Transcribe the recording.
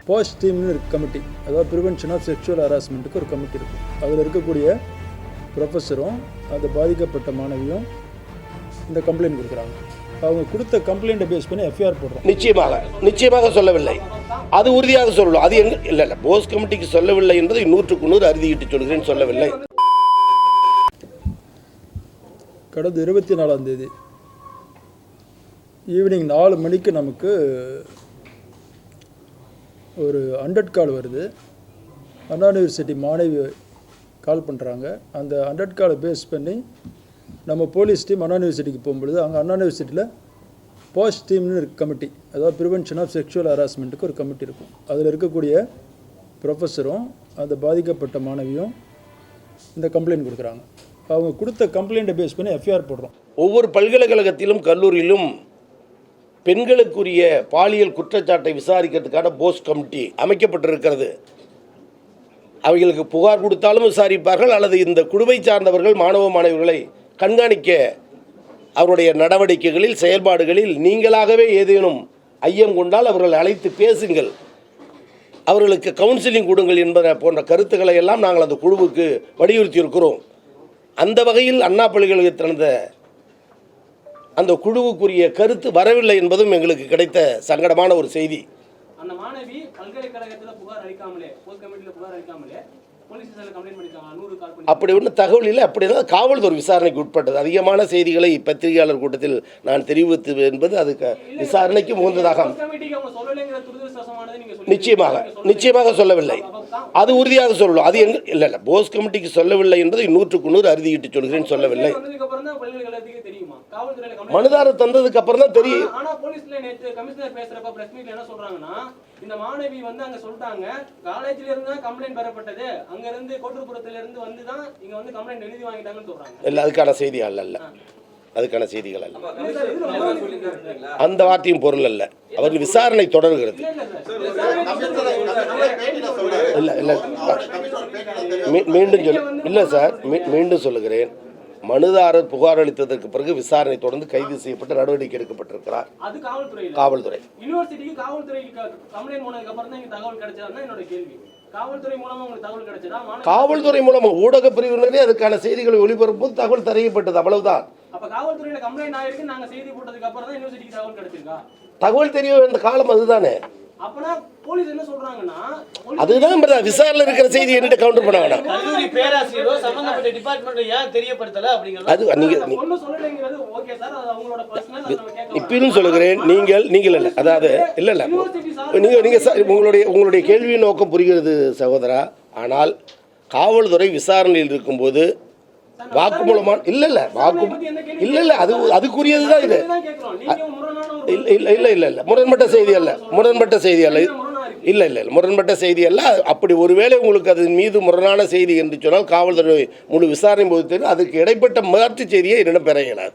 Post டீம்னு இருக்கு committee, அதாவது prevention of sexual ஹராஸ்மெண்ட்டுக்கு ஒரு கமிட்டி இருக்குது. அதில் இருக்கக்கூடிய ப்ரொஃபஸரும் அந்த பாதிக்கப்பட்ட மாணவியும் இந்த கம்ப்ளைண்ட் கொடுக்குறாங்க. அவங்க கொடுத்த கம்ப்ளைண்ட்டை பேஸ் பண்ணி எஃப்ஐஆர் போடுறோம். நிச்சயமாக சொல்லவில்லை, அது உறுதியாக சொல்லணும். அது எங்க இல்லை போஸ் கமிட்டிக்கு சொல்லவில்லை என்பதை 100க்கு 100 அறுதியிட்டு சொல்கிறேன், சொல்லவில்லை. கடந்த 24ஆம் தேதி ஈவினிங் 4 மணிக்கு நமக்கு ஒரு 100 கால் வருது. அண்ணா யூனிவர்சிட்டி மாணவி கால் பண்ணுறாங்க. அந்த 100 காலை பேஸ் பண்ணி நம்ம போலீஸ் டீம் அண்ணா யூனிவர்சிட்டிக்கு போகும்பொழுது அங்கே அண்ணா யூனிவர்சிட்டியில் போஸ்ட் டீம்னு இருக்கு கமிட்டி, அதாவது ப்ரிவென்ஷன் ஆஃப் செக்ஷுவல் ஹராஸ்மெண்ட்டுக்கு ஒரு கமிட்டி இருக்கும். அதில் இருக்கக்கூடிய ப்ரொஃபஸரும் அந்த பாதிக்கப்பட்ட மாணவியும் இந்த கம்ப்ளைண்ட் கொடுக்குறாங்க. அவங்க கொடுத்த கம்ப்ளைண்ட்டை பேஸ் பண்ணி எஃப்ஐஆர் போடுறோம். ஒவ்வொரு பல்கலைக்கழகத்திலும் கல்லூரியிலும் பெண்களுக்குரிய பாலியல் குற்றச்சாட்டை விசாரிக்கிறதுக்கான போஸ் கமிட்டி அமைக்கப்பட்டிருக்கிறது. அவைகளுக்கு புகார் கொடுத்தாலும் விசாரிப்பார்கள், அல்லது இந்த குழுவை சார்ந்தவர்கள் மாணவ மாணவிகளை கண்காணிக்க அவருடைய நடவடிக்கைகளில் செயல்பாடுகளில் நீங்களாகவே ஏதேனும் ஐயம் கொண்டால் அவர்களை அழைத்து பேசுங்கள், அவர்களுக்கு கவுன்சிலிங் கொடுங்கள் என்பன போன்ற கருத்துக்களை எல்லாம் நாங்கள் அந்த குழுவுக்கு வலியுறுத்தி இருக்கிறோம். அந்த வகையில் அண்ணா பல்கலைக்கழகத்தில் நடந்த அந்த குழுவுக்குரிய கருத்து வரவில்லை என்பதும் எங்களுக்கு கிடைத்த சங்கடமான ஒரு செய்தி. அந்த மாணவி பல்கலைக்கழகத்தில் புகார் அளிக்காமலே, போஸ்ட் கமிட்டியில் புகார் அளிக்காமலே போலீஸ் ஸ்டேஷன்ல கம்ப்ளைண்ட் பண்ணிருக்காங்க. 100 கால் பண்ணி அப்படி ஒன்றும் தகவல் இல்லை. அப்படிதான் காவல்துறை விசாரணைக்கு உட்பட்டது. அதிகமான செய்திகளை பத்திரிகையாளர் கூட்டத்தில் நான் தெரிவித்தது என்பது அதுக்கு விசாரணைக்கு உகந்ததாக. நிச்சயமாக சொல்லவில்லை, அது உறுதியாக சொல்லணும். அது எங்க இல்லை போஸ் கமிட்டிக்கு சொல்லவில்லை என்பதை 100க்கு 100 அறுதியிட்டு சொல்கிறேன், சொல்லவில்லை. மனுதாரர் தந்ததுக்கு அப்புறம் தான் தெரியும். ஆனா போலீஸ்ல நேத்து கமிஷனர் பேசுறப்ப பிரஸ் மீட்ல என்ன சொல்றாங்கன்னா, இந்த மாணவி வந்து அங்க சொல்லிட்டாங்க காலேஜ்ல இருந்து தான் கம்ப்ளைண்ட் பெறப்பட்டது, அங்க இருந்து கோட்டூர்புரத்துல இருந்து வந்து தான் இங்க வந்து கம்ப்ளைண்ட் எழுதி வாங்கிட்டாங்கன்னு சொல்றாங்க. இல்ல அதுக்கான செய்திகள் அல்ல, அதுக்கான செய்திகள் அல்ல, அந்த வார்த்தையும் பொருள் அல்ல. அவர் விசாரணை தொடர்கிறது. இல்ல இல்ல மீண்டும் இல்ல சார், மீண்டும் சொல்லுகிறேன், மனுதாரர் புகார் அளித்ததற்கு பிறகு விசாரணை தொடர்ந்து கைது செய்யப்பட்டு நடவடிக்கை எடுக்கப்பட்டிருக்கிறார். அது காவல்துறை யூனிவர்சிட்டிக்கு காவல்துறைக்கு கம்ப்ளைண்ட் பண்ணதுக்கு அப்புறம் தான் தகவல் கிடைச்சதா என்னோட கேள்வி. காவல்துறை மூலமா உங்களுக்கு தகவல் கிடைச்சதா? காவல்துறை மூலமா ஊடக பிரிவினரே அதுக்கான செய்திகளை ஒளிபரப்பும் தகவல் தரையப்பட்டது, அவ்வளவுதான். அப்ப காவல்துறையில கம்ப்ளைண்ட் ஆயிருக்கு, நாங்க செய்தி போட்டதுக்கு அப்புறம் தான் யூனிவர்சிட்டிக்கு தகவல் கிடைச்சிருக்கா? தகவல் தெரிய வேண்டிய காலம் அதுதானே. அப்பனா போலீஸ் என்ன சொல்றாங்கன்னா, அதுதான் விசாரணை இருக்கிற செய்தி என்ன கவுண்டர் பண்ண வேண்டாம். கல்லூரி பேராசிரியரோ சம்பந்தப்பட்ட டிபார்ட்மெண்ட் ஏன் தெரியப்படுத்தல அப்படிங்கிறது அது நீங்க ஒண்ணு சொல்லலைங்கிறது ஓகே சார், அது அவங்களோட பர்சனல். அத நம்ம கேட்கலாம். இப்பவும் சொல்லுகிறேன், நீங்கள் இல்ல, அதாவது இல்ல நீங்க உங்களுடைய கேள்வியின் நோக்கம் புரிகிறது சகோதரா. ஆனால் காவல்துறை விசாரணையில் இருக்கும்போது வாக்குமூலமான இல்ல அது அதுக்குரியதுதான் இது. இல்ல முரண்பட்ட செய்தி அல்ல, முரண்பட்ட செய்தி அல்ல. அப்படி ஒருவேளை உங்களுக்கு அதன் மீது முரணான செய்தி என்று சொன்னால் காவல்துறை முழு விசாரணை போது அதுக்கு இடைப்பட்ட மாற்று செய்தியை என்னிடம் பெற இயலாது.